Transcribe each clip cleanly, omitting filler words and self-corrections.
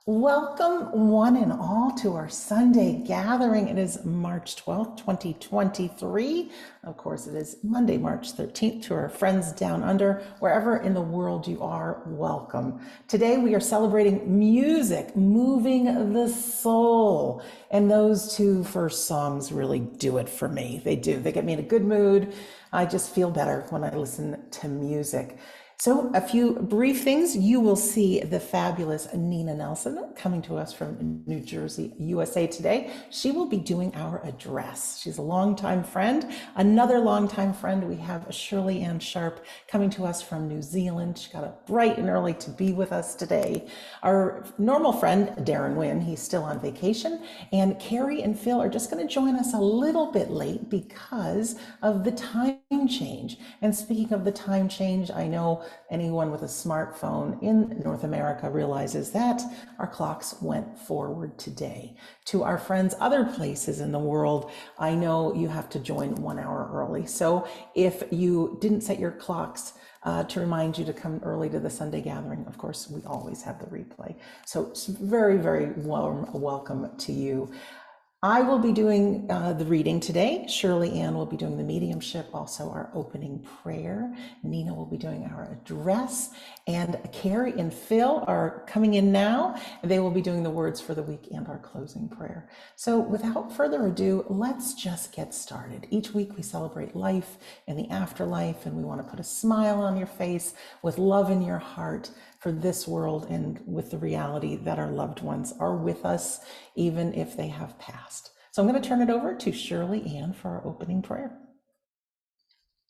Welcome, one and all, to our Sunday gathering. It is March 12th, 2023. Of course, it is Monday, March 13th. To our friends down under, wherever in the world you are, welcome. Today, we are celebrating music, moving the soul. And those two first songs really do it for me. They do. They get me in a good mood. I just feel better when I listen to music. So a few brief things. You will see the fabulous Nina Nelson coming to us from New Jersey, USA today. She will be doing our address. She's a longtime friend. Another longtime friend, we have Shirley Ann Sharp coming to us from New Zealand. She got up bright and early to be with us today. Our normal friend, Darren Wynn, he's still on vacation. And Carrie and Phil are just going to join us a little bit late because of the time change. And speaking of the time change, I know anyone with a smartphone in North America realizes that our clocks went forward today. To our friends other places in the world, I know you have to join 1 hour early. So if you didn't set your clocks to remind you to come early to the Sunday gathering, of course, we always have the replay. So it's very, very warm welcome to you. I will be doing the reading today. Shirley Ann will be doing the mediumship, also our opening prayer. Nina will be doing our address. And Carrie and Phil are coming in now. They will be doing the words for the week and our closing prayer. So without further ado, let's just get started. Each week we celebrate life and the afterlife, and we want to put a smile on your face with love in your heart for this world and with the reality that our loved ones are with us, even if they have passed. So I'm going to turn it over to Shirley Ann for our opening prayer.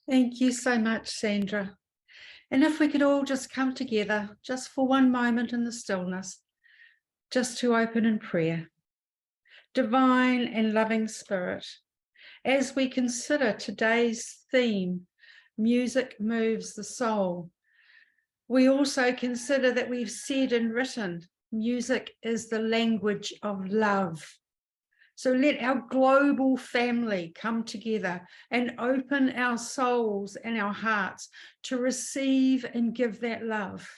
Thank you so much, Sandra. And if we could all just come together just for one moment in the stillness, just to open in prayer. Divine and loving Spirit, as we consider today's theme, music moves the soul, we also consider that we've said and written, music is the language of love. So let our global family come together and open our souls and our hearts to receive and give that love.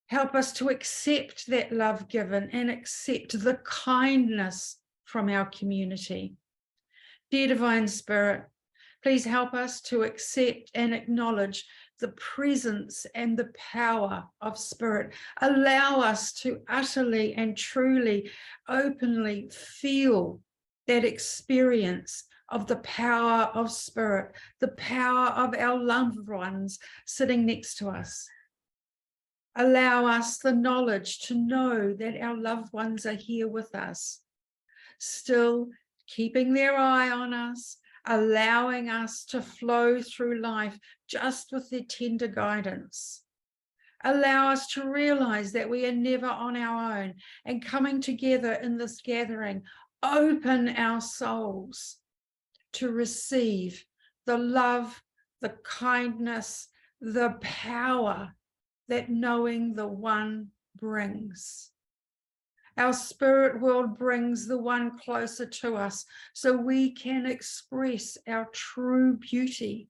Help us to accept that love given and accept the kindness from our community. Dear Divine Spirit, please help us to accept and acknowledge the presence and the power of Spirit. Allow us to utterly and truly, openly feel that experience of the power of Spirit, the power of our loved ones sitting next to us. Allow us the knowledge to know that our loved ones are here with us, still keeping their eye on us, allowing us to flow through life just with their tender guidance. Allow us to realize that we are never on our own, and coming together in this gathering, open our souls to receive the love, the kindness, the power that knowing the one brings. Our spirit world brings the one closer to us so we can express our true beauty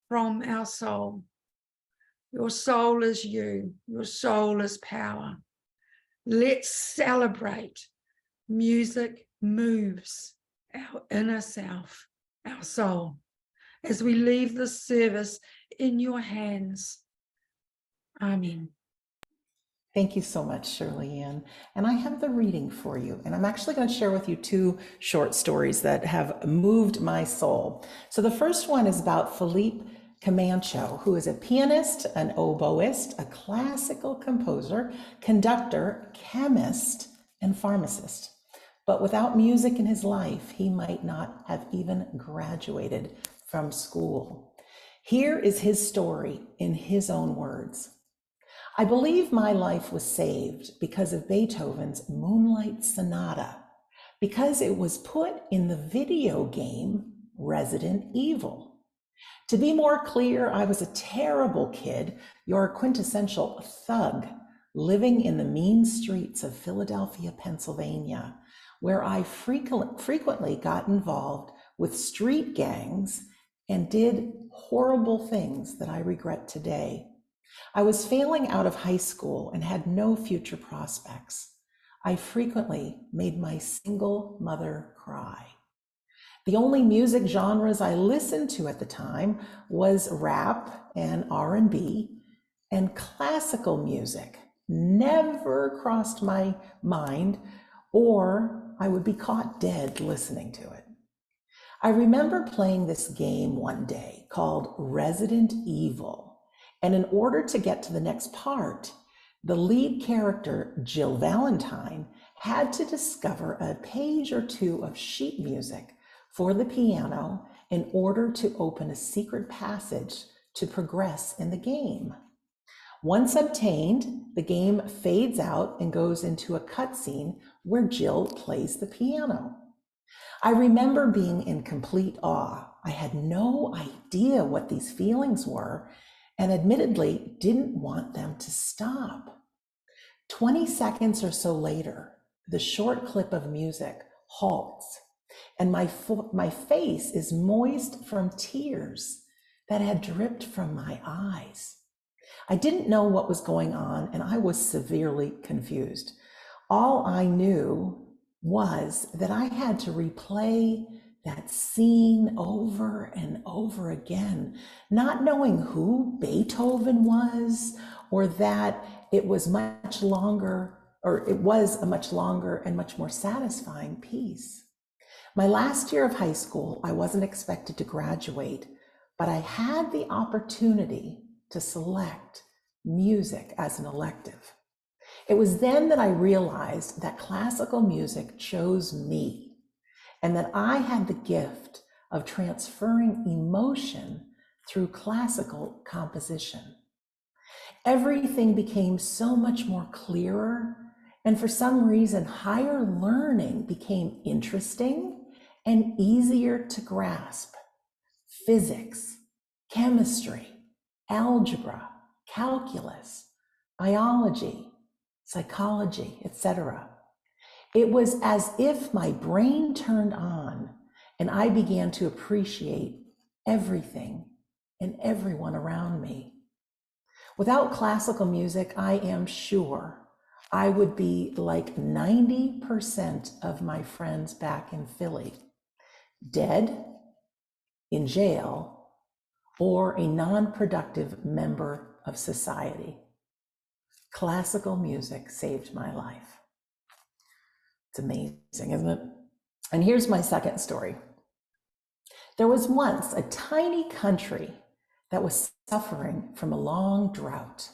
from our soul. Your soul is you. Your soul is power. Let's celebrate. Music moves our inner self, our soul. As we leave this service in your hands. Amen. Thank you so much, Shirley Ann. And I have the reading for you. And I'm actually going to share with you two short stories that have moved my soul. So the first one is about Philippe Camacho, who is a pianist, an oboist, a classical composer, conductor, chemist, and pharmacist. But without music in his life, he might not have even graduated from school. Here is his story in his own words. I believe my life was saved because of Beethoven's Moonlight Sonata, because it was put in the video game Resident Evil. To be more clear, I was a terrible kid, your quintessential thug, living in the mean streets of Philadelphia, Pennsylvania, where I frequently got involved with street gangs and did horrible things that I regret today. I was failing out of high school and had no future prospects. I frequently made my single mother cry. The only music genres I listened to at the time was rap and R&B, and classical music never crossed my mind, or I would be caught dead listening to it. I remember playing this game one day called Resident Evil, and in order to get to the next part, the lead character, Jill Valentine, had to discover a page or two of sheet music for the piano in order to open a secret passage to progress in the game. Once obtained, the game fades out and goes into a cutscene where Jill plays the piano. I remember being in complete awe. I had no idea what these feelings were and admittedly didn't want them to stop. 20 seconds or so later, the short clip of music halts and my face is moist from tears that had dripped from my eyes. I didn't know what was going on and I was severely confused. All I knew was that I had to replay that scene over and over again, not knowing who Beethoven was or that it was much longer, or it was a much longer and much more satisfying piece. My last year of high school, I wasn't expected to graduate, but I had the opportunity to select music as an elective. It was then that I realized that classical music chose me and that I had the gift of transferring emotion through classical composition. Everything became so much more clearer, and for some reason, higher learning became interesting and easier to grasp. Physics, chemistry, algebra, calculus, biology, psychology, etc. It was as if my brain turned on and I began to appreciate everything and everyone around me. Without classical music, I am sure I would be like 90% of my friends back in Philly, dead, in jail, or a non-productive member of society. Classical music saved my life. It's amazing, isn't it? And here's my second story. There was once a tiny country that was suffering from a long drought.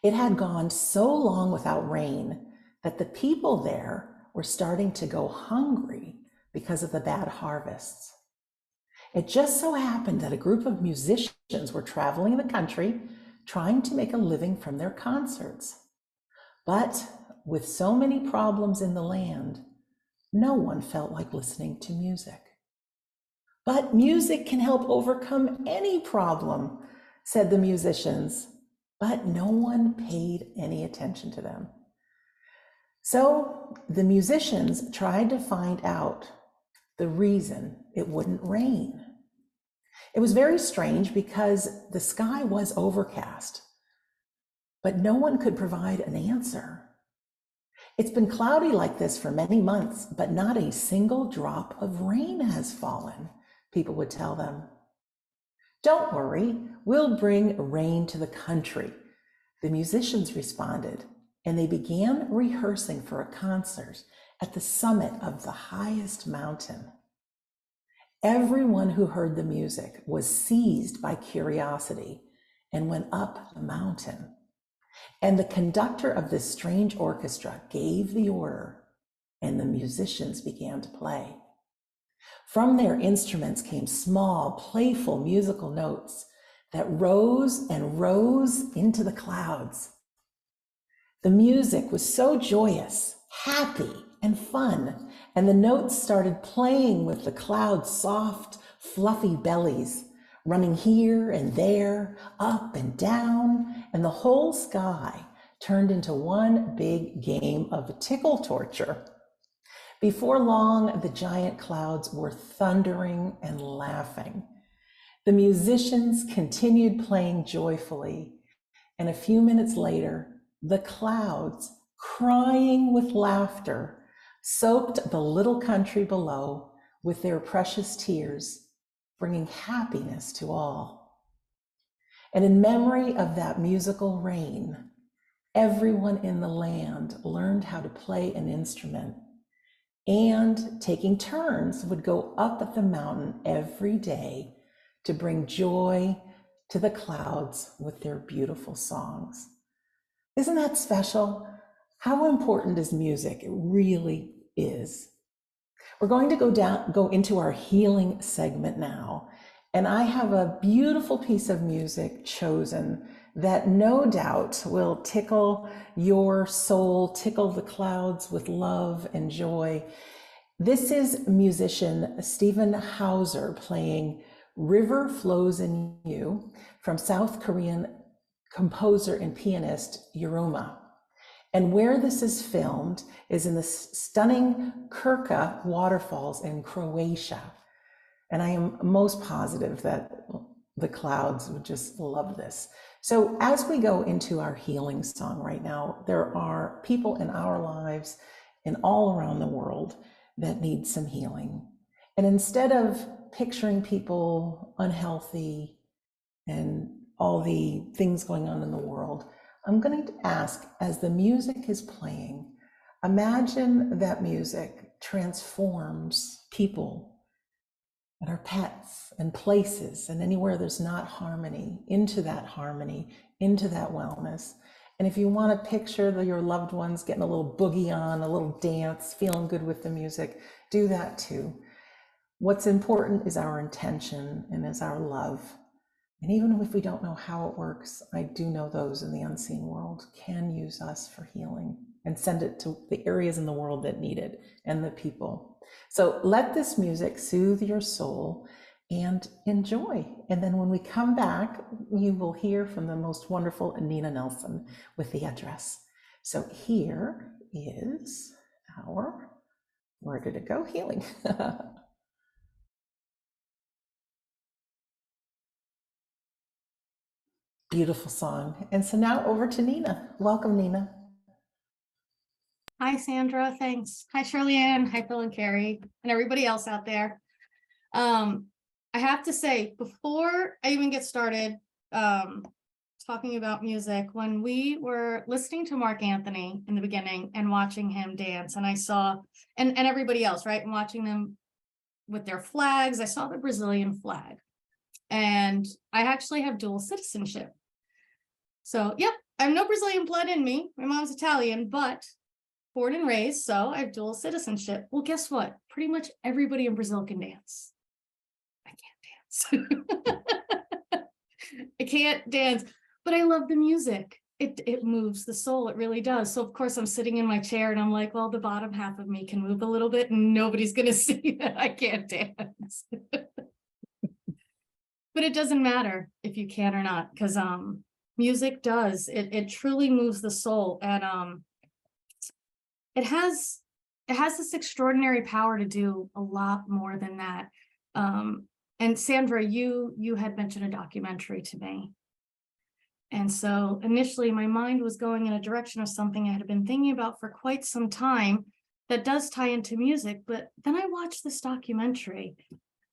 It had gone so long without rain that the people there were starting to go hungry because of the bad harvests. It just so happened that a group of musicians were traveling the country trying to make a living from their concerts. But with so many problems in the land, no one felt like listening to music. But music can help overcome any problem, said the musicians, but no one paid any attention to them. So the musicians tried to find out the reason it wouldn't rain. It was very strange because the sky was overcast, but no one could provide an answer. It's been cloudy like this for many months, but not a single drop of rain has fallen, people would tell them. Don't worry, we'll bring rain to the country, the musicians responded, and they began rehearsing for a concert at the summit of the highest mountain. Everyone who heard the music was seized by curiosity and went up the mountain. And the conductor of this strange orchestra gave the order, and the musicians began to play. From their instruments came small, playful musical notes that rose and rose into the clouds. The music was so joyous, happy, and fun, and the notes started playing with the clouds' soft, fluffy bellies, running here and there, up and down, and the whole sky turned into one big game of tickle torture. Before long, the giant clouds were thundering and laughing. The musicians continued playing joyfully, And a few minutes later, the clouds, crying with laughter, soaked the little country below with their precious tears, bringing happiness to all. And in memory of that musical rain, everyone in the land learned how to play an instrument and, taking turns, would go up at the mountain every day to bring joy to the clouds with their beautiful songs. Isn't that special? How important is music? It really is. We're going to go into our healing segment now. And I have a beautiful piece of music chosen that no doubt will tickle your soul, tickle the clouds with love and joy. This is musician Stephen Hauser playing River Flows in You from South Korean composer and pianist Yuruma. And where this is filmed is in the stunning Krka waterfalls in Croatia. And I am most positive that the clouds would just love this. So as we go into our healing song right now, there are people in our lives and all around the world that need some healing. And instead of picturing people unhealthy and all the things going on in the world, I'm going to ask, as the music is playing, imagine that music transforms people and our pets and places and anywhere there's not harmony, into that wellness. And if you want to picture your loved ones getting a little boogie on, a little dance, feeling good with the music, do that too. What's important is our intention and is our love. And even if we don't know how it works, I do know those in the unseen world can use us for healing and send it to the areas in the world that need it and the people. So let this music soothe your soul and enjoy. And then when we come back, you will hear from the most wonderful Nina Nelson with the address. So here is our, where did it go? Healing. Beautiful song. And so now over to Nina. Welcome, Nina. Hi, Sandra. Thanks. Hi, Shirley-Ann. Hi, Phil and Carrie, and everybody else out there. I have to say, before I even get started talking about music, when we were listening to Mark Anthony in the beginning and watching him dance, and I saw, and everybody else, right, and watching them with their flags, I saw the Brazilian flag. And I actually have dual citizenship. So, yep, I have no Brazilian blood in me. My mom's Italian, but born and raised, so I have dual citizenship. Well, guess what? Pretty much everybody in Brazil can dance. I can't dance. I can't dance, but I love the music. It moves the soul. It really does. So of course I'm sitting in my chair and I'm like, well, the bottom half of me can move a little bit and nobody's going to see that I can't dance. But it doesn't matter if you can or not, because music does. It truly moves the soul. And it has this extraordinary power to do a lot more than that. And Sandra, you had mentioned a documentary to me. And so initially my mind was going in a direction of something I had been thinking about for quite some time that does tie into music. But then I watched this documentary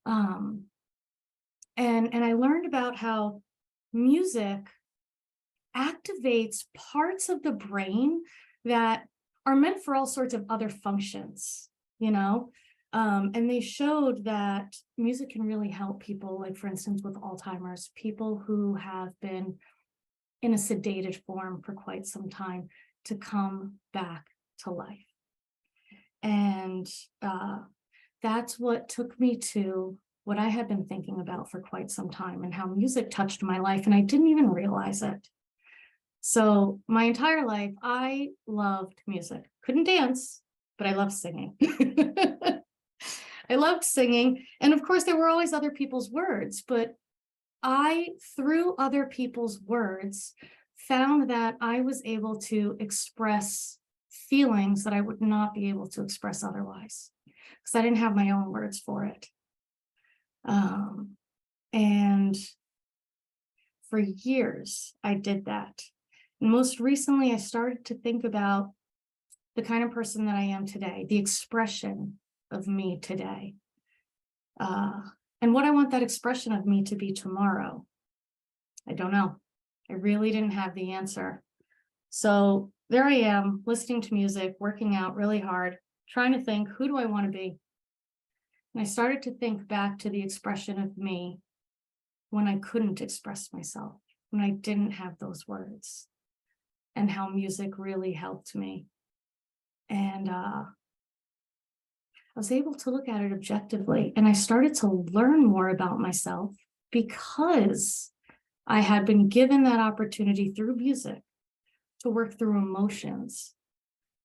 and I learned about how music activates parts of the brain that are meant for all sorts of other functions, you know? And they showed that music can really help people, like for instance, with Alzheimer's, people who have been in a sedated form for quite some time to come back to life. And that's what took me to what I had been thinking about for quite some time and how music touched my life, and I didn't even realize it. So my entire life, I loved music. Couldn't dance, but I loved singing. I loved singing. And of course, there were always other people's words, but I, through other people's words, found that I was able to express feelings that I would not be able to express otherwise, because I didn't have my own words for it. And for years, I did that. And most recently, I started to think about the kind of person that I am today, the expression of me today, and what I want that expression of me to be tomorrow. I don't know. I really didn't have the answer. So there I am, listening to music, working out really hard, trying to think, who do I want to be? And I started to think back to the expression of me when I couldn't express myself, when I didn't have those words, and how music really helped me. And I was able to look at it objectively, and I started to learn more about myself because I had been given that opportunity through music to work through emotions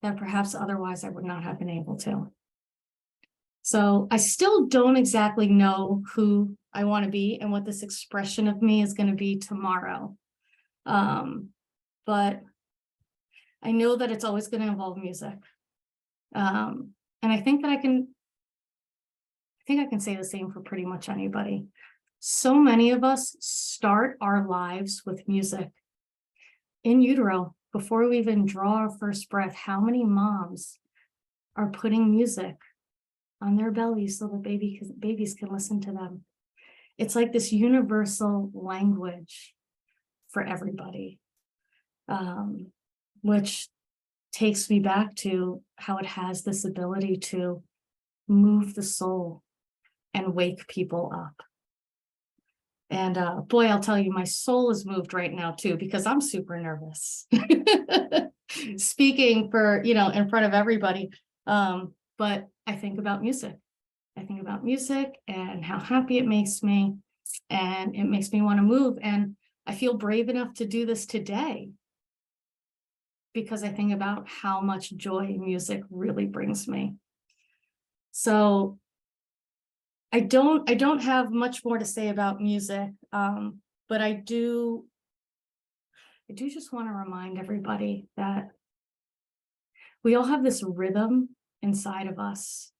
that perhaps otherwise I would not have been able to. So I still don't exactly know who I want to be and what this expression of me is going to be tomorrow. But I know that it's always going to involve music. And I think that I can say the same for pretty much anybody. So many of us start our lives with music. In utero, before we even draw our first breath, how many moms are putting music on their bellies so that babies can listen to them? It's like this universal language for everybody, which takes me back to how it has this ability to move the soul and wake people up. And boy, I'll tell you, my soul is moved right now too, because I'm super nervous speaking for, in front of everybody. But I think about music. I think about music and how happy it makes me, and it makes me want to move. And I feel brave enough to do this today because I think about how much joy music really brings me. So I don't have much more to say about music, but I do just want to remind everybody that we all have this rhythm inside of us.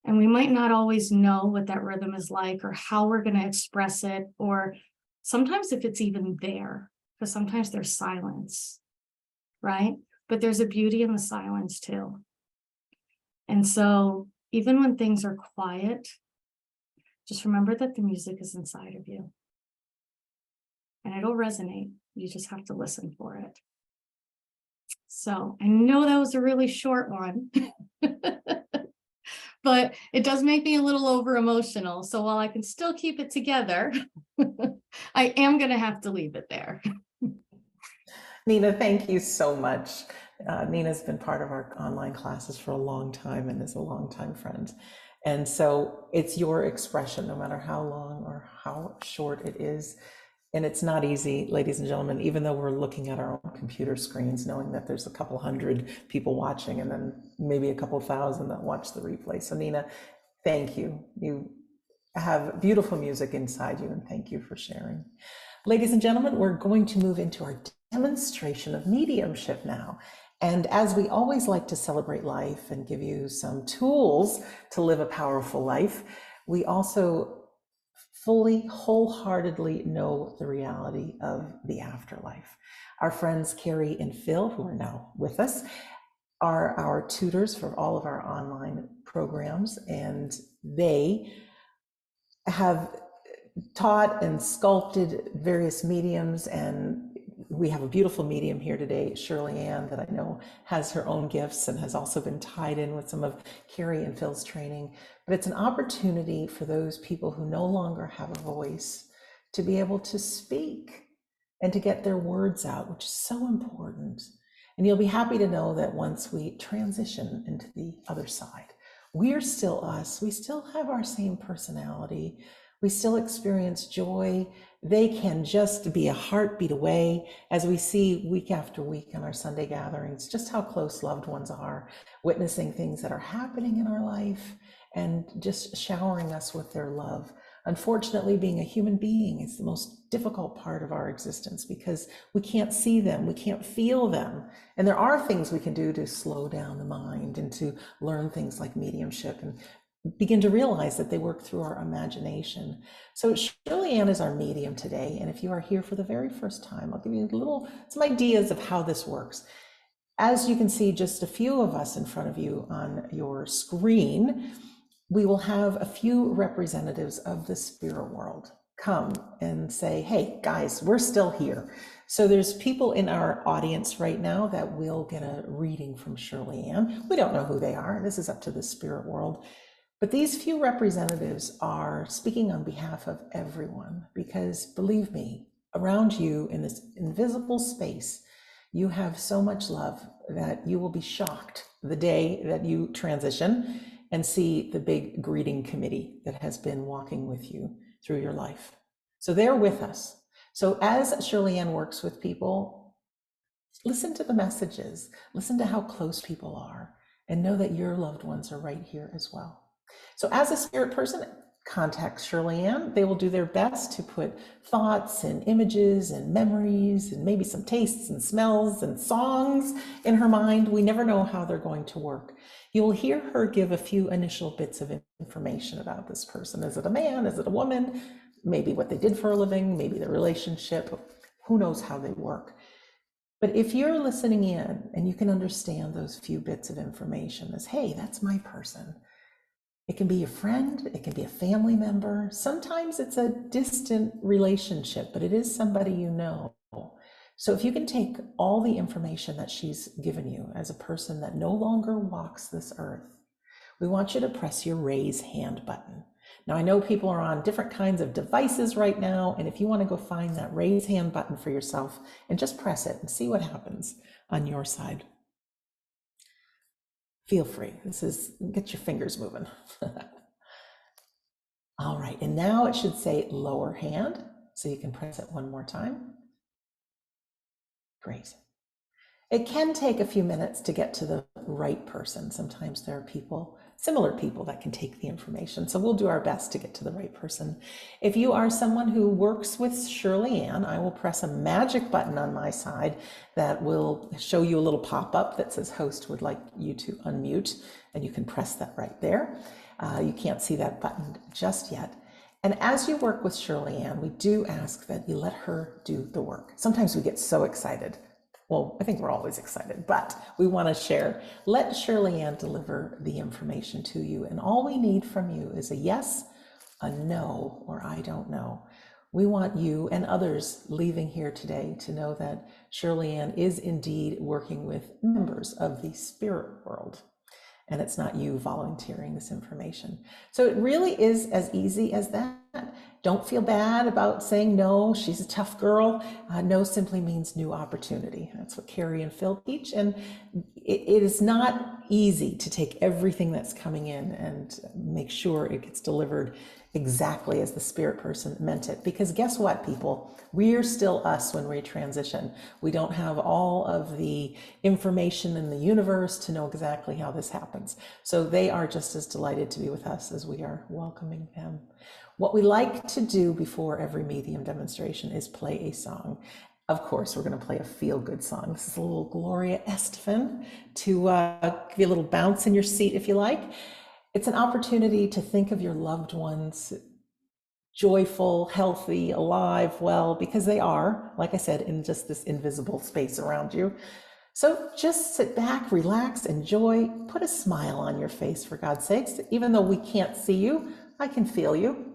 And we might not always know what that rhythm is like or how we're going to express it, or sometimes if it's even there, because sometimes there's silence, right? But there's a beauty in the silence too. And so even when things are quiet, just remember that the music is inside of you. And it'll resonate. You just have to listen for it. So I know that was a really short one. But it does make me a little over emotional. So while I can still keep it together, I am going to have to leave it there. Nina, thank you so much. Nina's been part of our online classes for a long time and is a longtime friend. And so it's your expression, no matter how long or how short it is. And it's not easy, ladies and gentlemen, even though we're looking at our own computer screens, knowing that there's a couple hundred people watching and then maybe a couple thousand that watch the replay. So Nina, thank you. You have beautiful music inside you, and thank you for sharing. Ladies and gentlemen, we're going to move into our demonstration of mediumship now. And as we always like to celebrate life and give you some tools to live a powerful life, we also fully, wholeheartedly know the reality of the afterlife. Our friends Carrie and Phil, who are now with us, are our tutors for all of our online programs, and they have taught and sculpted various mediums, and we have a beautiful medium here today, Shirley Ann, that I know has her own gifts and has also been tied in with some of Carrie and Phil's training. But it's an opportunity for those people who no longer have a voice to be able to speak and to get their words out, which is so important. And you'll be happy to know that once we transition into the other side, we're still us. We still have our same personality. We still experience joy. They can just be a heartbeat away, as we see week after week in our Sunday gatherings, just how close loved ones are, witnessing things that are happening in our life and just showering us with their love. Unfortunately, being a human being is the most difficult part of our existence because we can't see them, we can't feel them. And there are things we can do to slow down the mind and to learn things like mediumship. And begin to realize that they work through our imagination. So Shirley Ann is our medium today. And if you are here for the very first time, I'll give you some ideas of how this works. As you can see, just a few of us in front of you on your screen, we will have a few representatives of the spirit world come and say, hey guys, we're still here. So there's people in our audience right now that will get a reading from Shirley Ann. We don't know who they are. This is up to the spirit world. But these few representatives are speaking on behalf of everyone, because believe me, around you in this invisible space, you have so much love that you will be shocked the day that you transition and see the big greeting committee that has been walking with you through your life. So they're with us. So as Shirley Ann works with people, listen to the messages, listen to how close people are, and know that your loved ones are right here as well. So as a spirit person, contact Shirley Ann. They will do their best to put thoughts and images and memories and maybe some tastes and smells and songs in her mind. We never know how they're going to work. You will hear her give a few initial bits of information about this person. Is it a man? Is it a woman? Maybe what they did for a living, maybe their relationship. Who knows how they work? But if you're listening in and you can understand those few bits of information as, hey, that's my person. It can be a friend, it can be a family member. Sometimes it's a distant relationship, but it is somebody you know. So if you can take all the information that she's given you as a person that no longer walks this earth, we want you to press your raise hand button. Now, I know people are on different kinds of devices right now, and if you want to go find that raise hand button for yourself and just press it and see what happens on your side. Feel free. Get your fingers moving. All right, and now it should say lower hand, so you can press it one more time. Great. It can take a few minutes to get to the right person. Sometimes there are similar people that can take the information. So we'll do our best to get to the right person. If you are someone who works with Shirley Ann, I will press a magic button on my side that will show you a little pop-up that says host would like you to unmute, and you can press that right there. You can't see that button just yet. And as you work with Shirley Ann, we do ask that you let her do the work. Sometimes we get so excited. Well, I think we're always excited, but we want to share. Let Shirley Ann deliver the information to you. And all we need from you is a yes, a no, or I don't know. We want you and others leaving here today to know that Shirley Ann is indeed working with members of the spirit world. And it's not you volunteering this information. So it really is as easy as that. Don't feel bad about saying no, she's a tough girl. No simply means new opportunity. That's what Carrie and Phil teach. And it is not easy to take everything that's coming in and make sure it gets delivered exactly as the spirit person meant it. Because guess what, people? We're still us when we transition. We don't have all of the information in the universe to know exactly how this happens. So they are just as delighted to be with us as we are welcoming them. What we like to do before every medium demonstration is play a song. Of course, we're going to play a feel-good song. This is a little Gloria Estefan to give you a little bounce in your seat if you like. It's an opportunity to think of your loved ones joyful, healthy, alive, well, because they are, like I said, in just this invisible space around you. So just sit back, relax, enjoy, put a smile on your face for God's sakes. Even though we can't see you, I can feel you,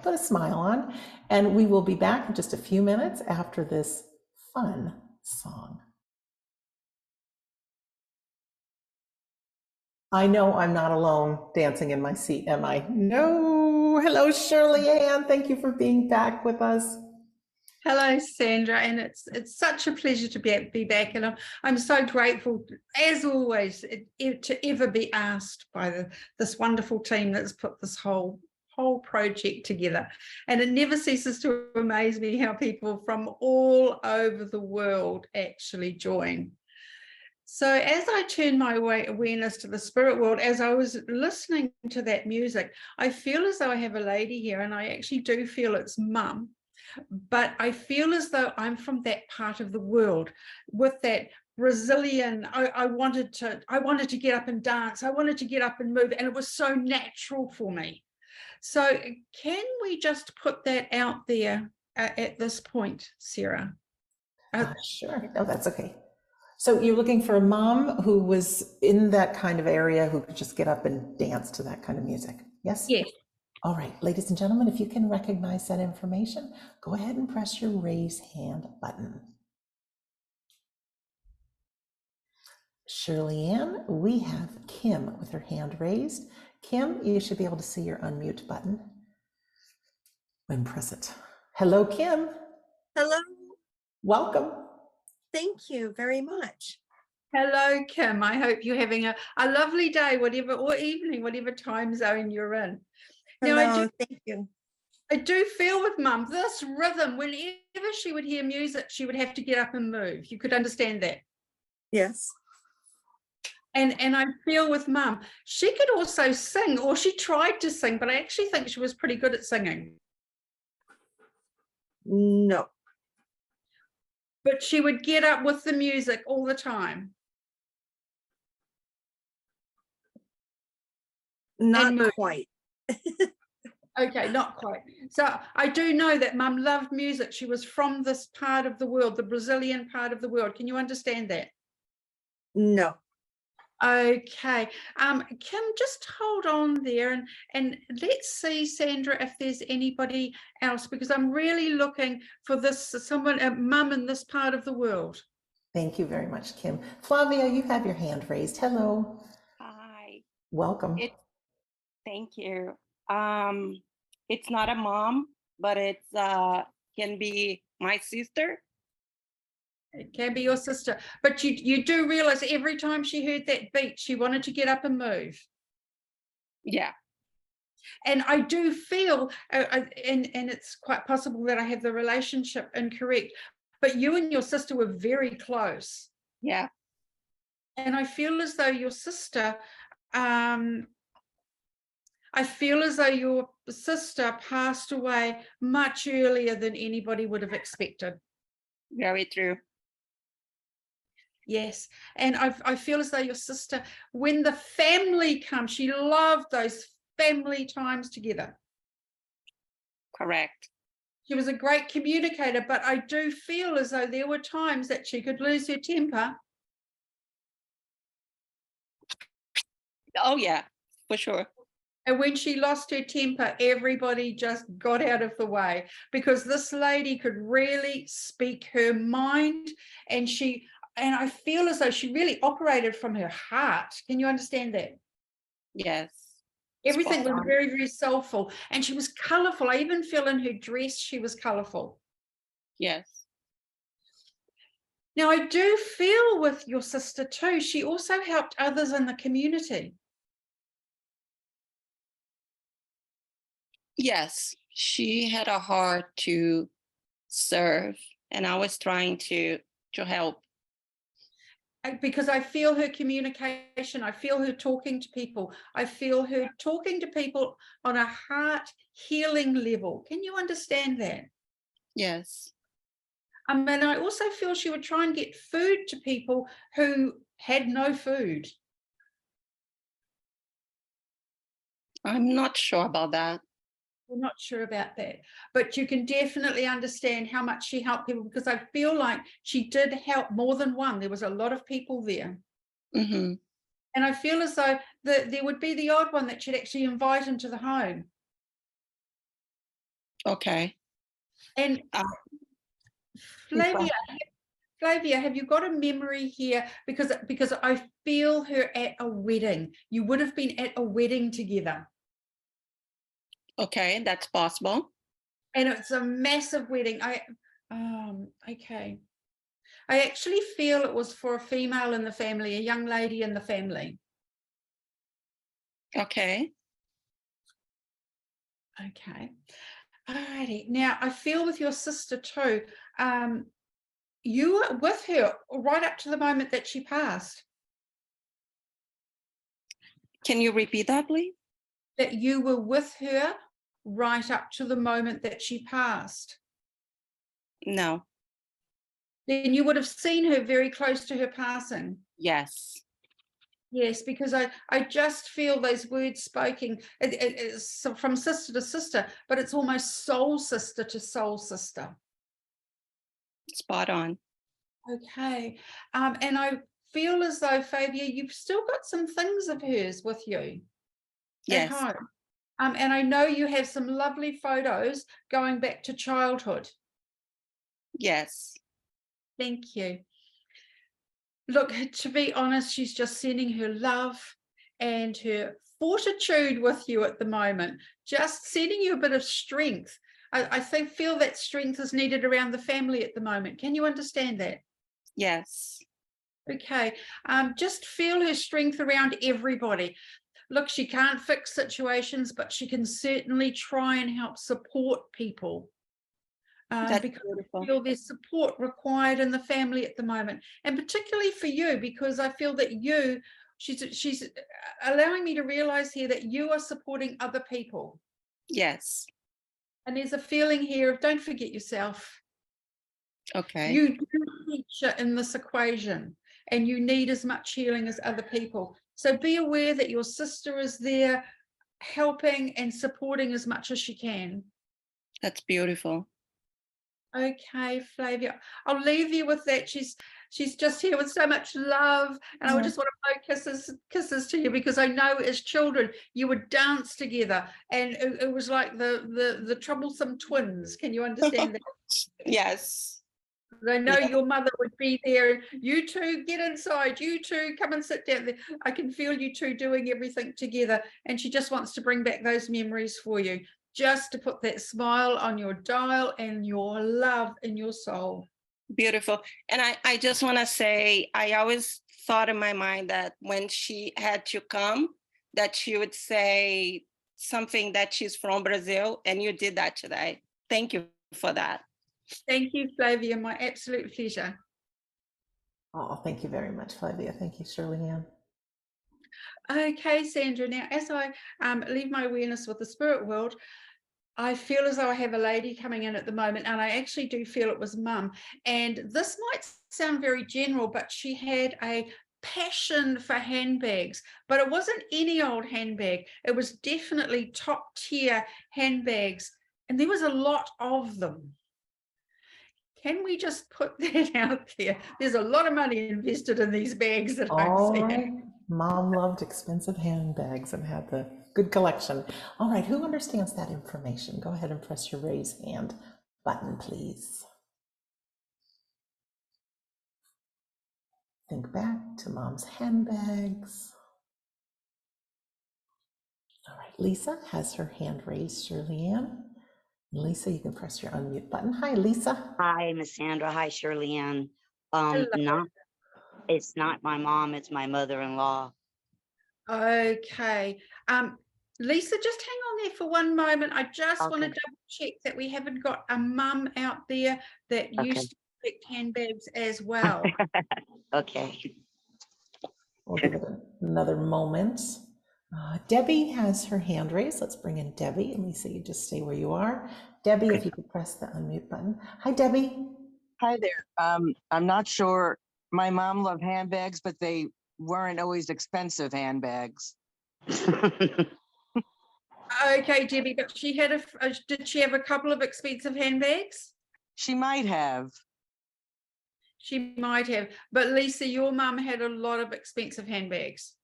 put a smile on. And we will be back in just a few minutes after this fun song. I know I'm not alone dancing in my seat, am I? No. Hello, Shirley Ann. Thank you for being back with us. Hello, Sandra, and it's such a pleasure to be back, and I'm so grateful, as always, to ever be asked by this wonderful team that's put this whole project together. And it never ceases to amaze me how people from all over the world actually join. So as I turn my awareness to the spirit world, as I was listening to that music, I feel as though I have a lady here, and I actually do feel it's Mum, but I feel as though I'm from that part of the world with that Brazilian. I wanted to get up and dance. I wanted to get up and move, and it was so natural for me. So can we just put that out there at this point, Sarah? Sure. No, that's okay. So you're looking for a mom who was in that kind of area who could just get up and dance to that kind of music. Yes? Yes. All right, ladies and gentlemen, if you can recognize that information, go ahead and press your raise hand button. Shirley Ann, we have Kim with her hand raised. Kim, you should be able to see your unmute button when press it. Hello, Kim. Hello, Welcome. thank you very much. Hello, Kim. I hope you're having a lovely day, whatever, or evening, whatever time zone you're in. Now, Hello, thank you. I do feel with Mum, this rhythm, whenever she would hear music, she would have to get up and move. You could understand that. Yes. And I feel with Mum, she could also sing, or she tried to sing, but I actually think she was pretty good at singing. No, But she would get up with the music all the time. not move. quite. Okay, not quite. So I do know that Mum loved music. She was from this part of the world, the Brazilian part of the world. Can you understand that? No. Okay. Kim, just hold on there and let's see, Sandra, if there's anybody else, because I'm really looking for this, someone, a mum in this part of the world. Thank you very much, Kim. Flavia, you have your hand raised. Hello. Hi, Welcome. thank you. It's not a mom, but it's can be my sister. It can be your sister, but you do realize every time she heard that beat, she wanted to get up and move. Yeah, And I do feel, and it's quite possible that I have the relationship incorrect, but you and your sister were very close. yeah, And I feel as though your sister, I feel as though your sister passed away much earlier than anybody would have expected. very true. Yes. And I feel as though your sister, when the family comes, she loved those family times together. Correct. She was a great communicator, but I do feel as though there were times that she could lose her temper. Oh yeah, for sure. And when she lost her temper, everybody just got out of the way, because this lady could really speak her mind, and I feel as though she really operated from her heart. Can you understand that? Yes. Everything Spot was on. very, very soulful, and she was colorful. I even feel in her dress she was colorful. Yes. Now, I do feel with your sister too, she also helped others in the community. Yes, she had a heart to serve, and I was trying to help. Because I feel her communication, I feel her talking to people, I feel her talking to people on a heart healing level. Can you understand that? Yes. And I also feel she would try and get food to people who had no food. I'm not sure about that. We're not sure about that, but you can definitely understand how much she helped people, because I feel like she did help more than one. There was a lot of people there. Mm-hmm. And I feel as though there would be the odd one that she'd actually invite into the home. Okay. And Flavia, have you got a memory here? Because I feel her at a wedding. You would have been at a wedding together. Okay, that's possible. And it's a massive wedding. Okay. I actually feel it was for a female in the family, a young lady in the family. Okay. Okay. Alrighty. Now I feel with your sister too. You were with her right up to the moment that she passed. Can you repeat that, please? That you were with her right up to the moment that she passed. No. Then you would have seen her very close to her passing. Yes. Yes, because I just feel those words spoken it's from sister to sister, but it's almost soul sister to soul sister. Spot on. Okay. And I feel as though, Fabia, you've still got some things of hers with you at Yes. home. And I know you have some lovely photos going back to childhood. Yes. Thank you. Look, to be honest, she's just sending her love and her fortitude with you at the moment, just sending you a bit of strength. I feel that strength is needed around the family at the moment. Can you understand that? Yes. Okay. Just feel her strength around everybody. Look, she can't fix situations, but she can certainly try and help support people. That's Because beautiful. I feel there's support required in the family at the moment, and particularly for you, because I feel that she's allowing me to realize here that you are supporting other people. Yes. And there's a feeling here of don't forget yourself. Okay. You do feature in this equation, and you need as much healing as other people. So be aware that your sister is there helping and supporting as much as she can. That's beautiful. Okay, Flavia, I'll leave you with that. She's just here with so much love, and I just want to blow kisses to you, because I know as children you would dance together, and it was like the troublesome twins. Can you understand that? Yes. I know Yeah. your mother would be there. You two get inside. You two come and sit down there. I can feel you two doing everything together, and she just wants to bring back those memories for you, just to put that smile on your dial and your love in your soul. Beautiful. And I just want to say, I always thought in my mind that when she had to come, that she would say something that she's from Brazil, and you did that today. Thank you for that. Thank you, Flavia. My absolute pleasure. Oh, thank you very much, Flavia. Thank you, Shirley Ann. Okay, Sandra. Now, as I leave my awareness with the spirit world, I feel as though I have a lady coming in at the moment, and I actually do feel it was Mum. And this might sound very general, but she had a passion for handbags, but it wasn't any old handbag. It was definitely top tier handbags, and there was a lot of them. Can we just put that out there? There's a lot of money invested in these bags that I'm All seeing. right. Mom loved expensive handbags and had the good collection. All right. Who understands that information? Go ahead and press your raise hand button, please. Think back to Mom's handbags. All right. Lisa has her hand raised, Shirley Ann. Lisa, you can press your unmute button. Hi, Lisa. Hi, Miss Sandra. Hi, Shirley Ann. Hello. It's not my mom, it's my mother-in-law. Okay. Lisa, just hang on there for one moment. I just want to Okay. double check that we haven't got a mum out there that Okay. used to collect handbags as well. Okay. We'll give it another moment. Debbie has her hand raised. Let's bring in Debbie. And Lisa, you just stay where you are. Debbie, if you could press the unmute button. Hi, Debbie. Hi there. I'm not sure. My mom loved handbags, but they weren't always expensive handbags. Okay, Debbie, but she had did she have a couple of expensive handbags? She might have. She might have, but Lisa, your mum had a lot of expensive handbags.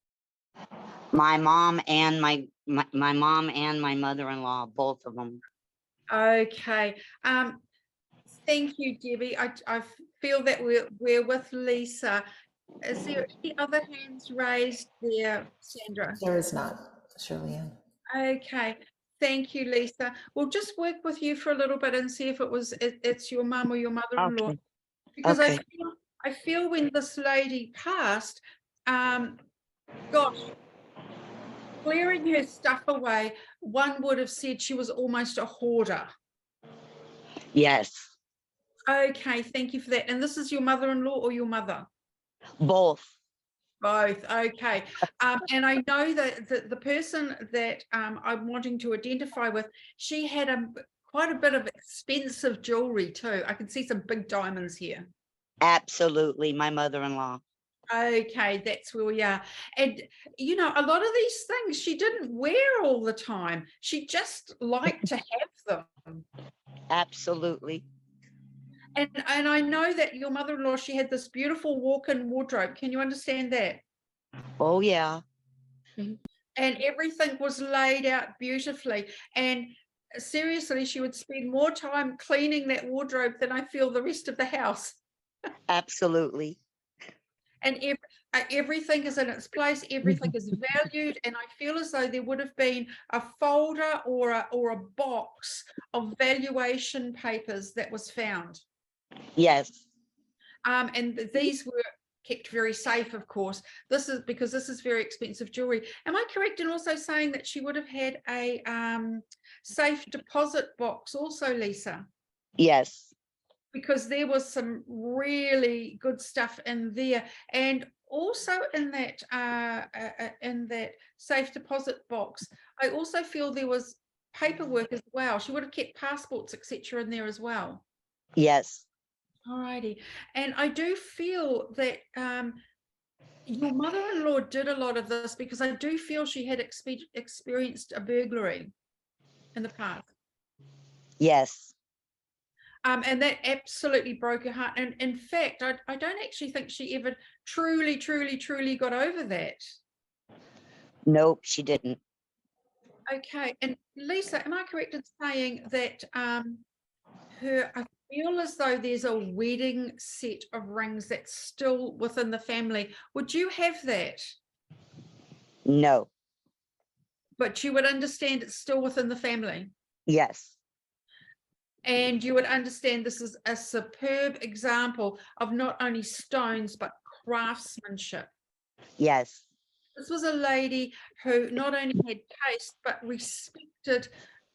My mom and my mom and my mother-in-law, both of them. Okay. Thank you, Debbie. I feel that we're with Lisa. Is there any other hands raised there, Sandra? There is not, Shirley Ann. Okay. Thank you, Lisa. We'll just work with you for a little bit and see if it's your mum or your mother-in-law. Okay. Because Okay. I feel when this lady passed, gosh, clearing her stuff away, one would have said she was almost a hoarder. Yes, Okay, thank you for that. And this is your mother-in-law or your mother? both. Both. Okay. And I know that the person that I'm wanting to identify with, she had quite a bit of expensive jewelry too. I can see some big diamonds here. Absolutely, my mother-in-law. Okay, that's where we are. And, you know, a lot of these things she didn't wear all the time. She just liked to have them. Absolutely. And I know that your mother-in-law, she had this beautiful walk-in wardrobe. Can you understand that? Oh, yeah. And everything was laid out beautifully. And seriously, she would spend more time cleaning that wardrobe than I feel the rest of the house. Absolutely. And everything is in its place, everything is valued, and I feel as though there would have been a folder or a box of valuation papers that was found. Yes. And these were kept very safe, of course. This is because this is very expensive jewelry. Am I correct in also saying that she would have had a safe deposit box also, Lisa? Yes. Because there was some really good stuff in there, and also in that safe deposit box, I also feel there was paperwork as well. She would have kept passports, etc., in there as well. Yes. Alrighty, and I do feel that your mother-in-law did a lot of this because I do feel she had experienced a burglary in the past. Yes. And that absolutely broke her heart. And in fact, I don't actually think she ever truly got over that. Nope, she didn't. Okay. And Lisa, am I correct in saying that I feel as though there's a wedding set of rings that's still within the family. Would you have that? No. But you would understand it's still within the family. Yes. And you would understand this is a superb example of not only stones, but craftsmanship. Yes. This was a lady who not only had taste, but respected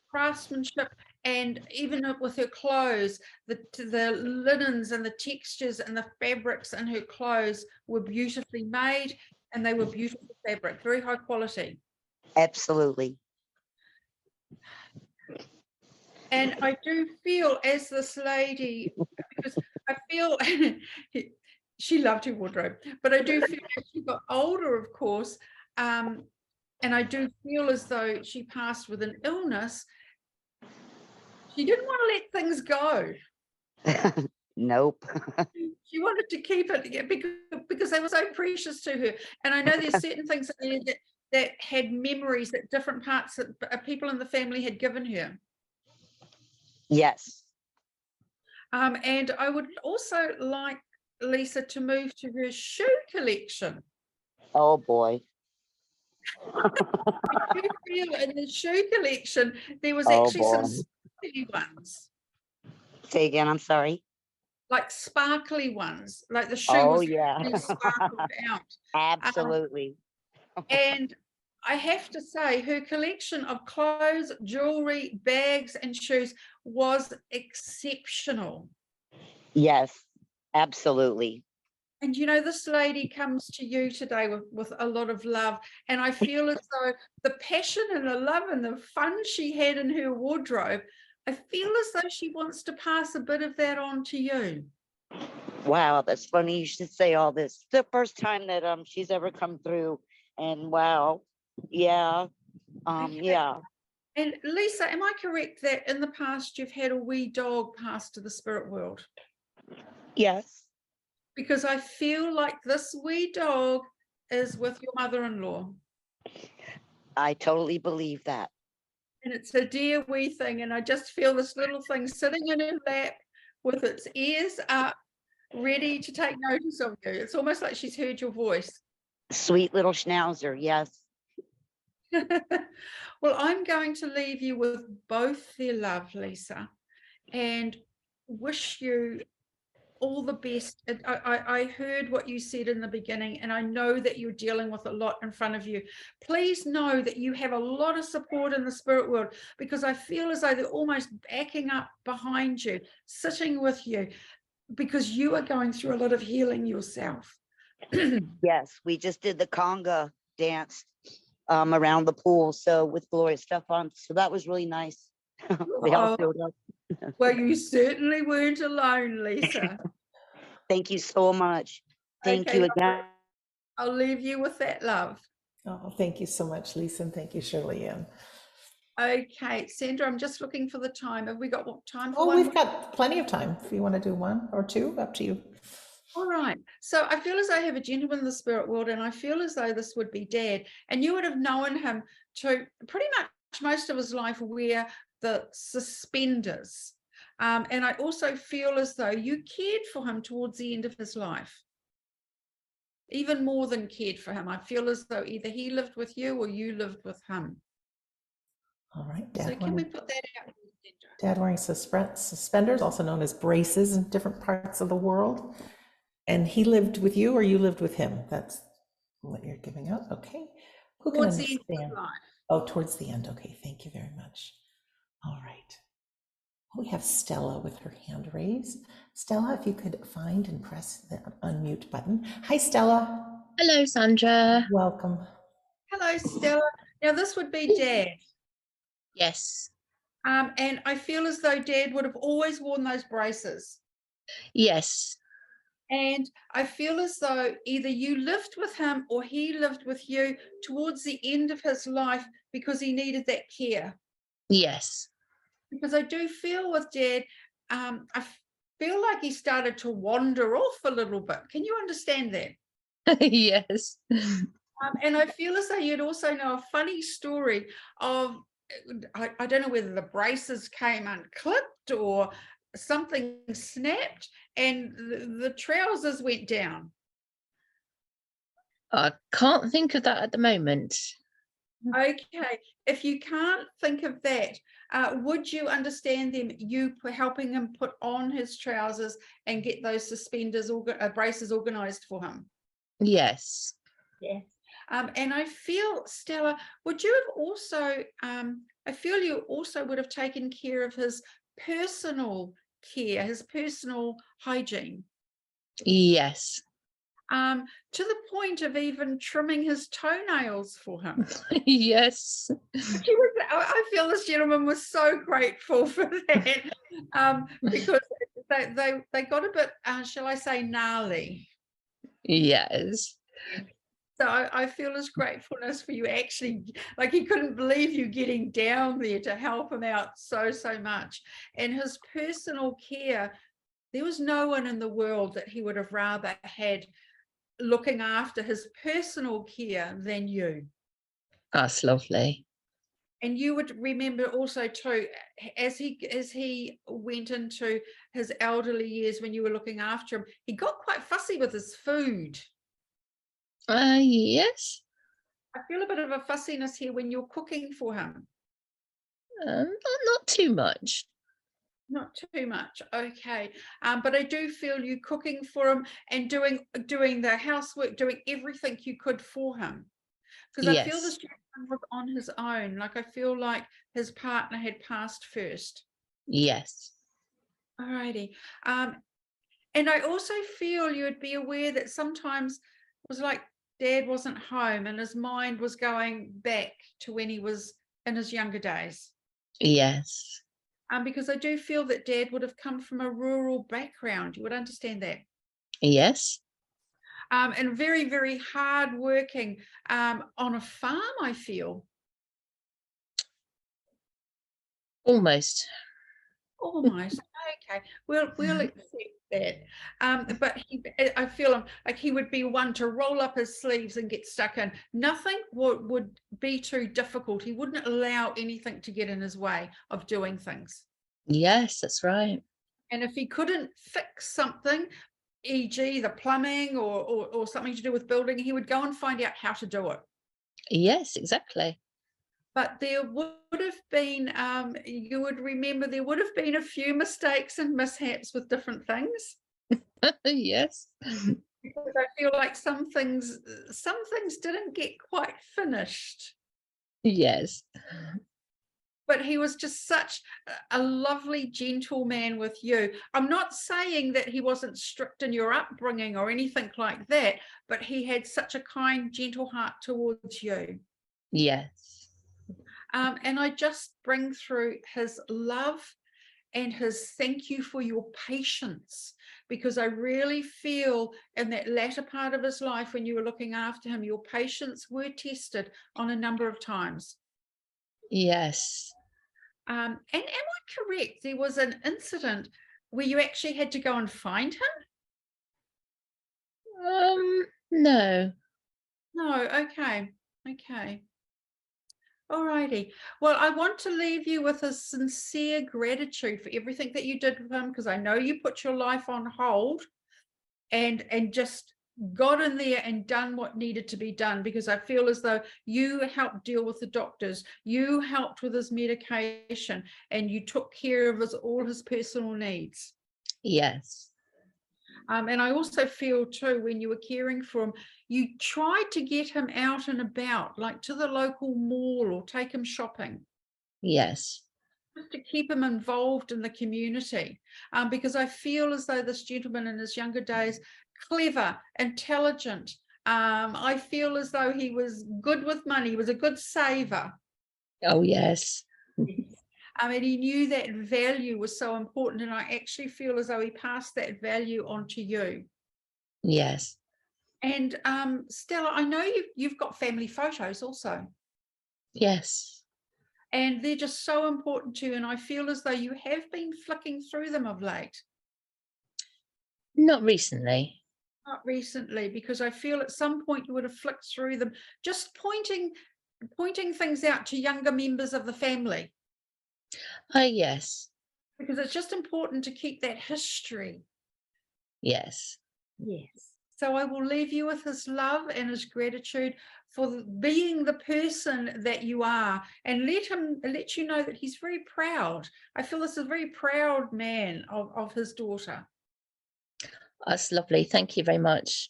craftsmanship, and even with her clothes, the linens and the textures and the fabrics in her clothes were beautifully made, and they were beautiful fabric, very high quality. Absolutely. And I do feel as this lady, because I feel she loved her wardrobe, but I do feel as she got older, of course, and I do feel as though she passed with an illness. She didn't want to let things go. Nope. She wanted to keep it because they were so precious to her. And I know there's certain things in there that had memories that different parts of people in the family had given her. Yes. And I would also like Lisa to move to her shoe collection. Oh boy. I do feel in the shoe collection there was Oh actually some boy. sparkly ones, Say again, I'm sorry. like sparkly ones, like the shoe Oh was yeah. really sparkled out. Absolutely. And I have to say, her collection of clothes, jewelry, bags, and shoes was exceptional. Yes. Absolutely. And you know, this lady comes to you today with a lot of love. And I feel as though the passion and the love and the fun she had in her wardrobe, I feel as though she wants to pass a bit of that on to you. Wow, that's funny you should say all this. It's the first time that she's ever come through, and wow. Yeah. Okay. Yeah. And Lisa, am I correct that in the past you've had a wee dog pass to the spirit world? Yes. Because I feel like this wee dog is with your mother-in-law. I totally believe that. And it's a dear wee thing. And I just feel this little thing sitting in her lap with its ears up, ready to take notice of you. It's almost like she's heard your voice. Sweet little schnauzer. Yes. Well, I'm going to leave you with both their love, Lisa, and wish you all the best. I heard what you said in the beginning, and I know that you're dealing with a lot in front of you. Please know that you have a lot of support in the spirit world, because I feel as though they're almost backing up behind you, sitting with you, because you are going through a lot of healing yourself. Yes. We just did the conga dance around the pool. So with Gloria stuff on. So that was really nice. They all showed up. Well, you certainly weren't alone, Lisa. Thank you so much. Thank Okay, you lovely. again. I'll leave you with that, love. Oh, thank you so much, Lisa, and thank you, Shirley Ann. Okay, Sandra, I'm just looking for the time. Have we got what time for Oh, one we've more? got plenty of time. If you want to do one or two, up to you. All right. So I feel as I have a gentleman in the spirit world, and I feel as though this would be Dad. And you would have known him to pretty much most of his life wear the suspenders. And I also feel as though you cared for him towards the end of his life. Even more than cared for him. I feel as though either he lived with you or you lived with him. All right, So can we put that out? Dad wearing suspenders, also known as braces in different parts of the world. And he lived with you or you lived with him? That's what you're giving out. Okay. Who can Towards the end of his understand? life. Oh, towards the end. Okay. Thank you very much. All right. We have Stella with her hand raised. Stella, if you could find and press the unmute button. Hi, Stella. Hello, Sandra. Welcome. Hello, Stella. Now this would be Dad. Yes, And I feel as though Dad would have always worn those braces. yes, And I feel as though either you lived with him or he lived with you towards the end of his life because he needed that care. yes, Because I do feel with Dad, I feel like he started to wander off a little bit. Can you understand that? yes. And I feel as though you'd also know a funny story of, I don't know whether the braces came unclipped or something snapped and the trousers went down. I can't think of that at the moment. Okay, if you can't think of that, would you understand them, you helping him put on his trousers and get those suspenders, braces organized for him? Yes, Yes. And I feel, Stella, would you have also, I feel you also would have taken care of his personal care, his personal hygiene, yes, to the point of even trimming his toenails for him. yes, I feel this gentleman was so grateful for that, because they got a bit, shall I say, gnarly. yes, So I feel his gratefulness for you actually, like he couldn't believe you getting down there to help him out so much. And his personal care, there was no one in the world that he would have rather had looking after his personal care than you. that's lovely. And you would remember also too, as he went into his elderly years when you were looking after him, he got quite fussy with his food. Yes, I feel a bit of a fussiness here when you're cooking for him. not too much. Not too much, okay. But I do feel you cooking for him and doing the housework, doing everything you could for him. Because I feel this Yes, gentleman was on his own. Like I feel like his partner had passed first. yes, Alrighty. And I also feel you would be aware that sometimes it was like Dad wasn't home and his mind was going back to when he was in his younger days. yes, Because I do feel that Dad would have come from a rural background. You would understand that. yes, And very hard working on a farm, I feel. almost. Almost. Okay. We'll accept that. But I feel like he would be one to roll up his sleeves and get stuck in. Nothing would be too difficult. He wouldn't allow anything to get in his way of doing things. Yes, that's right. And if he couldn't fix something, e.g. the plumbing or something to do with building, he would go and find out how to do it. Yes, exactly. But there would have been, you would remember, there would have been a few mistakes and mishaps with different things. Yes, Because I feel like some things didn't get quite finished. yes, But he was just such a lovely, gentle man with you. I'm not saying that he wasn't strict in your upbringing or anything like that, but he had such a kind, gentle heart towards you. yes, And I just bring through his love and his thank you for your patience, because I really feel in that latter part of his life, when you were looking after him, your patience were tested on a number of times. Yes. And am I correct? There was an incident where you actually had to go and find him? No. No, okay. Okay. All righty. Well, I want to leave you with a sincere gratitude for everything that you did with him, because I know you put your life on hold and just got in there and done what needed to be done, because I feel as though you helped deal with the doctors, you helped with his medication, and you took care of all his personal needs. Yes. And I also feel too, when you were caring for him, you tried to get him out and about, like to the local mall or take him shopping, Yes. just to keep him involved in the community. Because I feel as though this gentleman in his younger days, clever, intelligent. I feel as though he was good with money. He was a good saver. Oh, yes. And he knew that value was so important. And I actually feel as though he passed that value on to you. Yes. And Stella, I know you've got family photos also, Yes. and they're just so important to you. And I feel as though you have been flicking through them of late. Not recently. Not recently, because I feel at some point you would have flicked through them, just pointing things out to younger members of the family, Yes. because it's just important to keep that history. Yes. Yes. So I will leave you with his love and his gratitude for being the person that you are, and let you know that he's very proud. I feel this is a very proud man of his daughter. That's lovely. Thank you very much.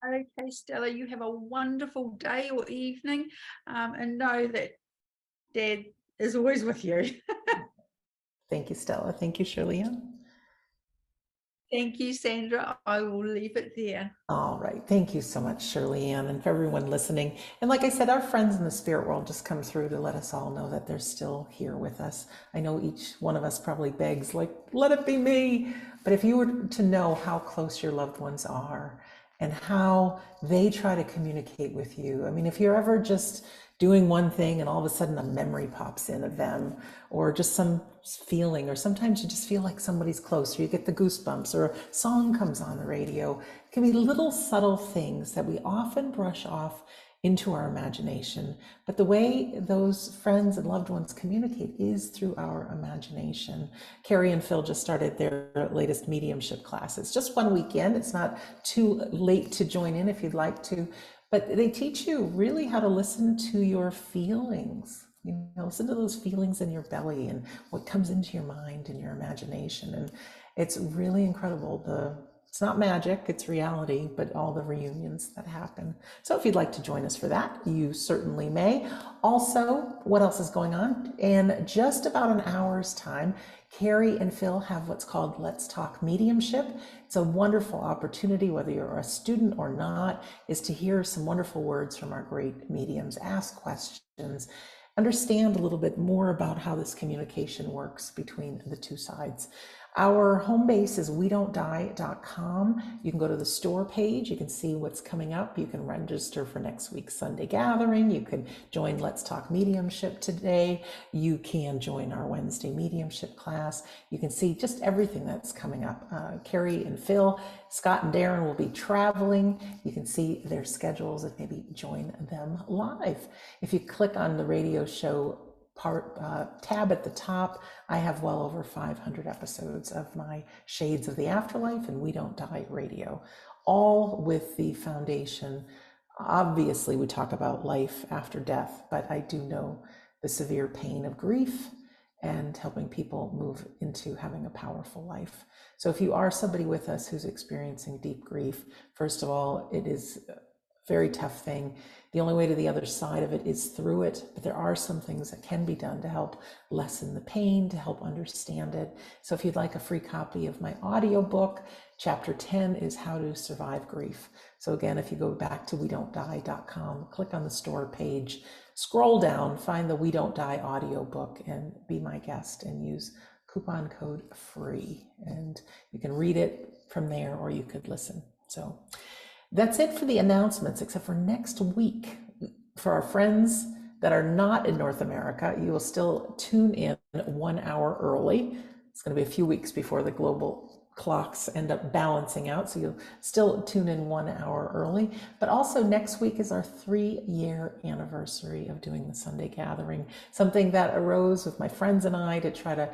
Okay, Stella, you have a wonderful day or evening, and know that Dad is always with you. Thank you, Stella. Thank you, Shirley-Ann. Thank you, Sandra. I will leave it there. All right. Thank you so much, Shirley-Ann, and for everyone listening. And like I said, our friends in the spirit world just come through to let us all know that they're still here with us. I know each one of us probably begs, like, let it be me. But if you were to know how close your loved ones are and how they try to communicate with you. I mean, if you're ever just doing one thing and all of a sudden a memory pops in of them, or just some feeling, or sometimes you just feel like somebody's close, or you get the goosebumps, or a song comes on the radio. It can be little subtle things that we often brush off into our imagination. But the way those friends and loved ones communicate is through our imagination. Carrie and Phil just started their latest mediumship class. It's just one weekend. It's not too late to join in if you'd like to, but they teach you really how to listen to your feelings. You know, listen to those feelings in your belly and what comes into your mind and your imagination. And it's really incredible. It's not magic, it's reality, but all the reunions that happen. So if you'd like to join us for that, you certainly may. Also, what else is going on? In just about an hour's time, Carrie and Phil have what's called Let's Talk Mediumship. It's a wonderful opportunity, whether you're a student or not, is to hear some wonderful words from our great mediums, ask questions, understand a little bit more about how this communication works between the two sides. Our home base is wedon'tdie.com. You can go to the store page. You can see what's coming up. You can register for next week's Sunday gathering. You can join Let's Talk Mediumship today. You can join our Wednesday mediumship class. You can see just everything that's coming up. Carrie and Phil, Scott and Darren will be traveling. You can see their schedules and maybe join them live. If you click on the radio show tab at the top, I have well over 500 episodes of my Shades of the Afterlife and We Don't Die radio, all with the foundation. Obviously, we talk about life after death, but I do know the severe pain of grief and helping people move into having a powerful life. So if you are somebody with us who's experiencing deep grief, first of all, it is a very tough thing. The only way to the other side of it is through it, but there are some things that can be done to help lessen the pain, to help understand it. So if you'd like a free copy of my audiobook, chapter 10 is How to Survive Grief. So again, if you go back to wedon'tdie.com, click on the store page, scroll down, find the We Don't Die audiobook, and be my guest and use coupon code FREE. And you can read it from there, or you could listen. So that's it for the announcements, except for next week. For our friends that are not in North America, you will still tune in 1 hour early. It's going to be a few weeks before the global clocks end up balancing out, so you'll still tune in 1 hour early. But also next week is our 3-year anniversary of doing the Sunday gathering, something that arose with my friends and I to try to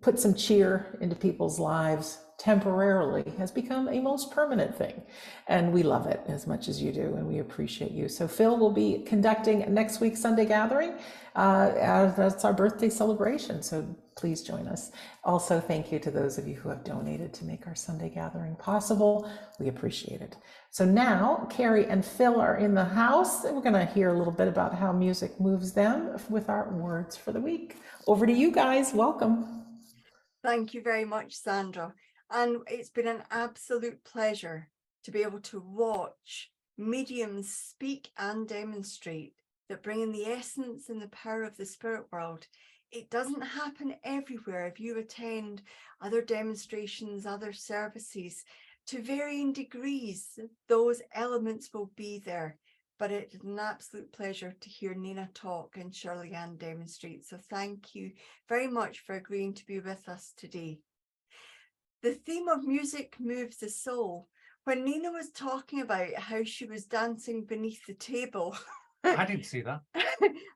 put some cheer into people's lives temporarily, has become a most permanent thing. And we love it as much as you do, and we appreciate you. So Phil will be conducting next week's Sunday gathering. That's our birthday celebration, so please join us. Also, thank you to those of you who have donated to make our Sunday gathering possible. We appreciate it. So now Carrie and Phil are in the house, and we're going to hear a little bit about how music moves them with our words for the week. Over to you guys. Welcome. Thank you very much, Sandra. And it's been an absolute pleasure to be able to watch mediums speak and demonstrate that bringing the essence and the power of the spirit world. It doesn't happen everywhere. If you attend other demonstrations, other services, to varying degrees, those elements will be there. But it's an absolute pleasure to hear Nina talk and Shirley Ann demonstrate. So thank you very much for agreeing to be with us today. The theme of music moves the soul. When Nina was talking about how she was dancing beneath the table, I didn't see that.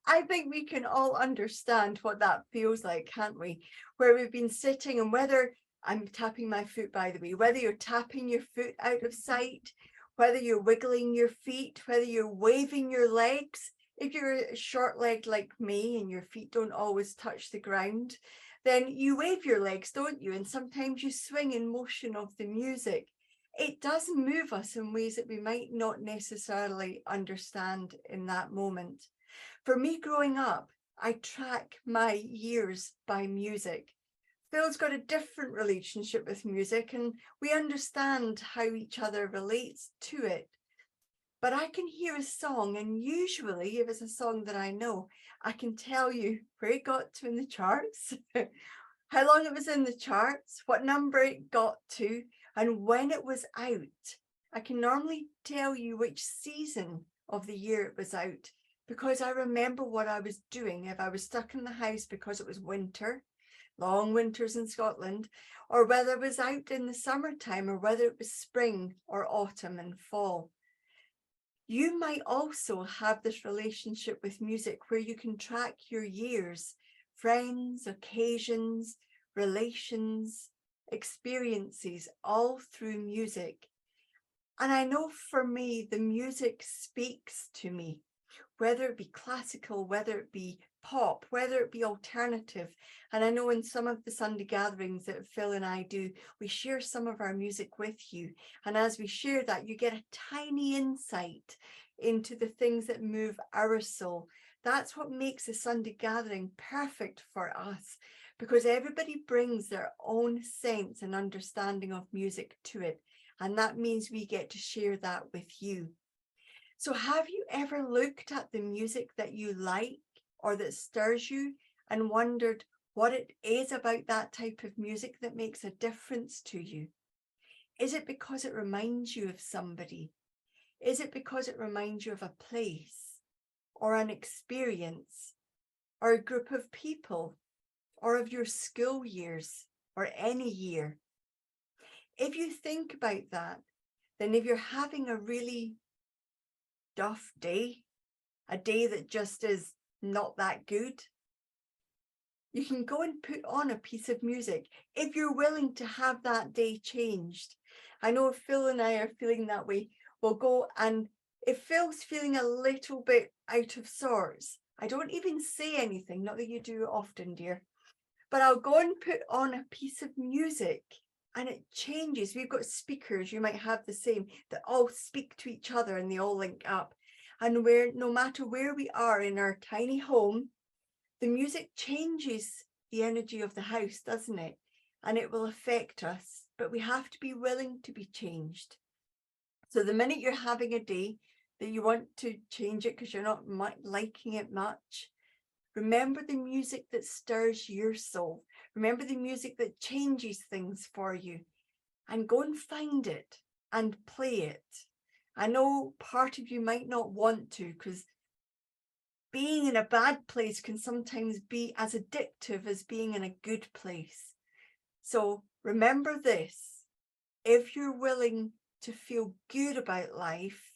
I think we can all understand what that feels like, can't we? Where we've been sitting, and whether I'm tapping my foot, by the way, whether you're tapping your foot out of sight, whether you're wiggling your feet, whether you're waving your legs. If you're short-legged like me and your feet don't always touch the ground, then you wave your legs, don't you? And sometimes you swing in motion of the music. It does move us in ways that we might not necessarily understand in that moment. For me growing up, I track my years by music. Phil's got a different relationship with music, and we understand how each other relates to it. But I can hear a song, and usually if it's a song that I know, I can tell you where it got to in the charts, how long it was in the charts, what number it got to, and when it was out. I can normally tell you which season of the year it was out, because I remember what I was doing. If I was stuck in the house because it was winter, long winters in Scotland, or whether it was out in the summertime, or whether it was spring or autumn and fall. You might also have this relationship with music where you can track your years, friends, occasions, relations, experiences, all through music. And I know for me, the music speaks to me, whether it be classical, whether it be pop, whether it be alternative. And I know in some of the Sunday gatherings that Phil and I do, we share some of our music with you. And as we share that, you get a tiny insight into the things that move our soul. That's what makes a Sunday gathering perfect for us, because everybody brings their own sense and understanding of music to it. And that means we get to share that with you. So have you ever looked at the music that you like or that stirs you and wondered what it is about that type of music that makes a difference to you? Is it because it reminds you of somebody? Is it because it reminds you of a place or an experience or a group of people or of your school years or any year? If you think about that, then if you're having a really duff day, a day that just is not that good, you can go and put on a piece of music if you're willing to have that day changed. I know Phil and I are feeling that way. We'll go, and if Phil's feeling a little bit out of sorts, I don't even say anything, not that you do often, dear, but I'll go and put on a piece of music and it changes. We've got speakers, you might have the same, that all speak to each other and they all link up. And where, no matter where we are in our tiny home, the music changes the energy of the house, doesn't it? And it will affect us, but we have to be willing to be changed. So the minute you're having a day that you want to change it because you're not liking it much, remember the music that stirs your soul. Remember the music that changes things for you. and go and find it and play it. I know part of you might not want to, because being in a bad place can sometimes be as addictive as being in a good place. So remember this, if you're willing to feel good about life,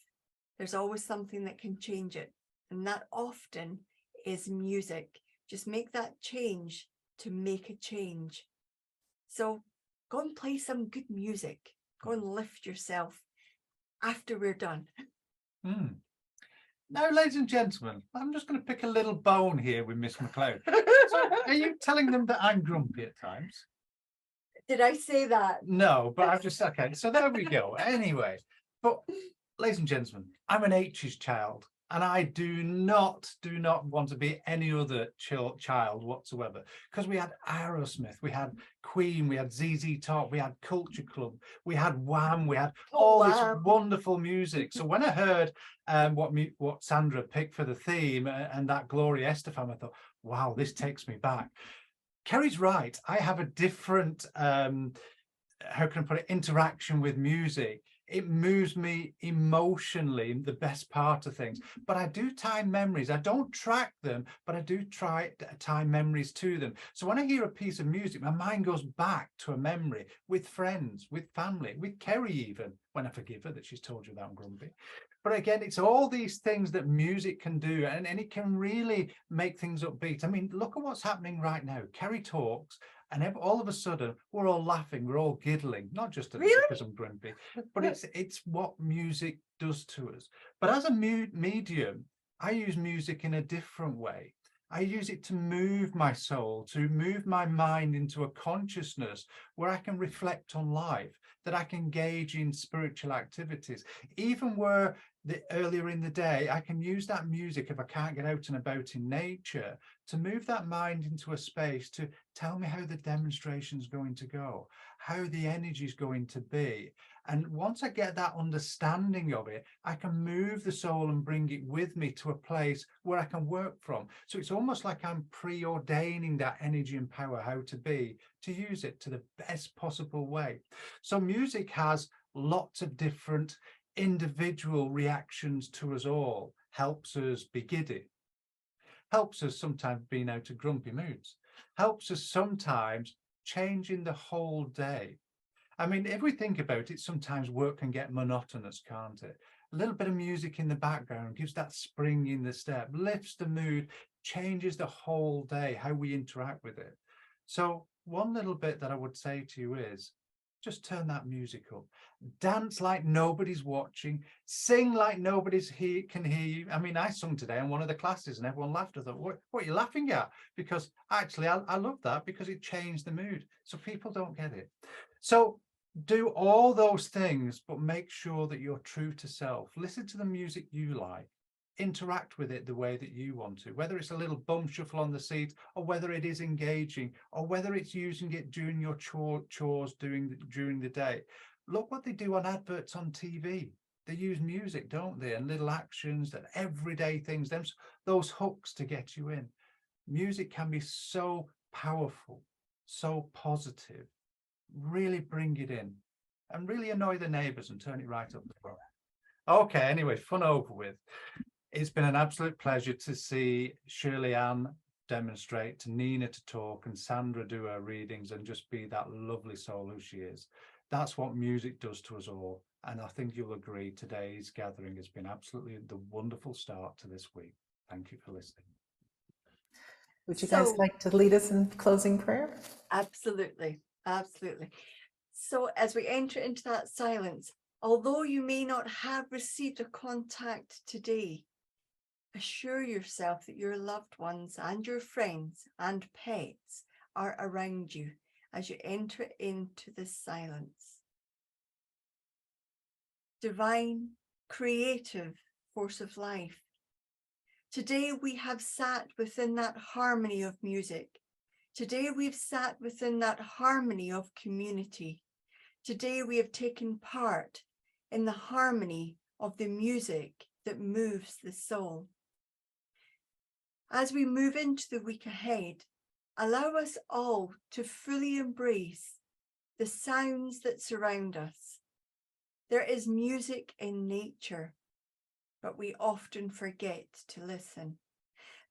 there's always something that can change it. And that often is music. Just make that change to make a change. So go and play some good music. Go and lift yourself after we're done. Mm. Now, ladies and gentlemen, I'm just going to pick a little bone here with Miss McLeod. So, are you telling them that I'm grumpy at times? Did I say that? No, but I'm just, okay, so there we go. Anyway, but ladies and gentlemen, I'm an H's child, and I do not want to be any other child whatsoever, because we had Aerosmith, we had Queen, we had ZZ Top, we had Culture Club, we had Wham, we had all this wonderful music. So when I heard what Sandra picked for the theme and that Gloria Estefan, I thought, wow, this takes me back. Kerry's right. I have a different, how can I put it, interaction with music. It moves me emotionally, the best part of things. But I do tie memories. I don't track them, but I do tie memories to them. So when I hear a piece of music, my mind goes back to a memory with friends, with family, with Kerry even, when I forgive her that she's told you that I'm grumpy. But again, it's all these things that music can do, and it can really make things upbeat. I mean, look at what's happening right now. Kerry talks, and all of a sudden, we're all laughing, we're all giggling, not just because I'm grumpy, but it's what music does to us. But as a medium, I use music in a different way. I use it to move my soul, to move my mind into a consciousness where I can reflect on life, that I can engage in spiritual activities, even where earlier in the day, I can use that music if I can't get out and about in nature to move that mind into a space to tell me how the demonstration is going to go, how the energy is going to be. And once I get that understanding of it, I can move the soul and bring it with me to a place where I can work from. So it's almost like I'm preordaining that energy and power, how to be, to use it to the best possible way. So music has lots of different individual reactions to us all, helps us be giddy, helps us sometimes being out of grumpy moods, helps us sometimes changing the whole day. I mean, if we think about it, sometimes work can get monotonous, can't it? A little bit of music in the background gives that spring in the step, lifts the mood, changes the whole day, how we interact with it. So one little bit that I would say to you is, just turn that music up, dance like nobody's watching, sing like nobody's can hear you. I mean, I sung today in one of the classes and everyone laughed. I thought, what are you laughing at? Because actually I love that because it changed the mood. So people don't get it. So do all those things, but make sure that you're true to self. Listen to the music you like. Interact with it the way that you want to, whether it's a little bum shuffle on the seat or whether it is engaging or whether it's using it during your chores during the day. Look what they do on adverts on TV. They use music, don't they? And little actions, that everyday things, those hooks to get you in. Music can be so powerful, so positive. Really bring it in and really annoy the neighbours and turn it right up the front. Okay, anyway, fun over with. It's been an absolute pleasure to see Shirley Ann demonstrate, to Nina to talk, and Sandra do her readings and just be that lovely soul who she is. That's what music does to us all. And I think you'll agree today's gathering has been absolutely the wonderful start to this week. Thank you for listening. Would you guys like to lead us in closing prayer? Absolutely, absolutely. So as we enter into that silence, although you may not have received a contact today, assure yourself that your loved ones and your friends and pets are around you as you enter into this silence. Divine, creative force of life. Today we have sat within that harmony of music. Today we've sat within that harmony of community. Today we have taken part in the harmony of the music that moves the soul. As we move into the week ahead, allow us all to fully embrace the sounds that surround us. There is music in nature, but we often forget to listen.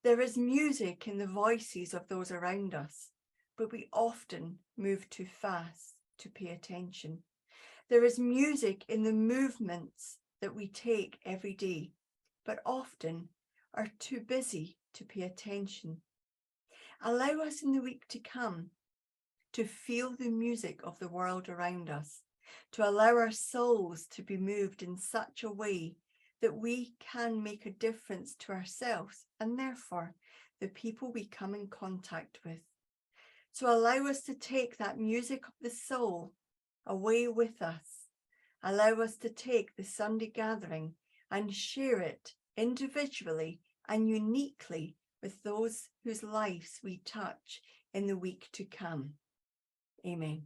There is music in the voices of those around us, but we often move too fast to pay attention. There is music in the movements that we take every day, but often are too busy to pay attention. Allow us in the week to come to feel the music of the world around us, to allow our souls to be moved in such a way that we can make a difference to ourselves and therefore the people we come in contact with. So allow us to take that music of the soul away with us. Allow us to take the Sunday gathering and share it individually and uniquely with those whose lives we touch in the week to come. Amen.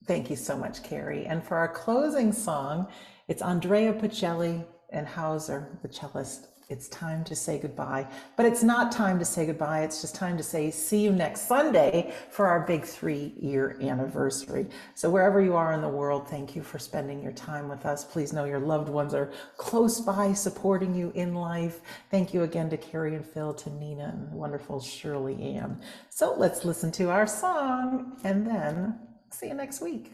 Thank you so much, Carrie. And for our closing song, it's Andrea Pacelli and Hauser, the cellist. It's time to say goodbye, but it's not time to say goodbye. It's just time to say, see you next Sunday for our big 3-year anniversary. So wherever you are in the world, thank you for spending your time with us. Please know your loved ones are close by supporting you in life. Thank you again to Carrie and Phil, to Nina and the wonderful Shirley Ann. So let's listen to our song and then see you next week.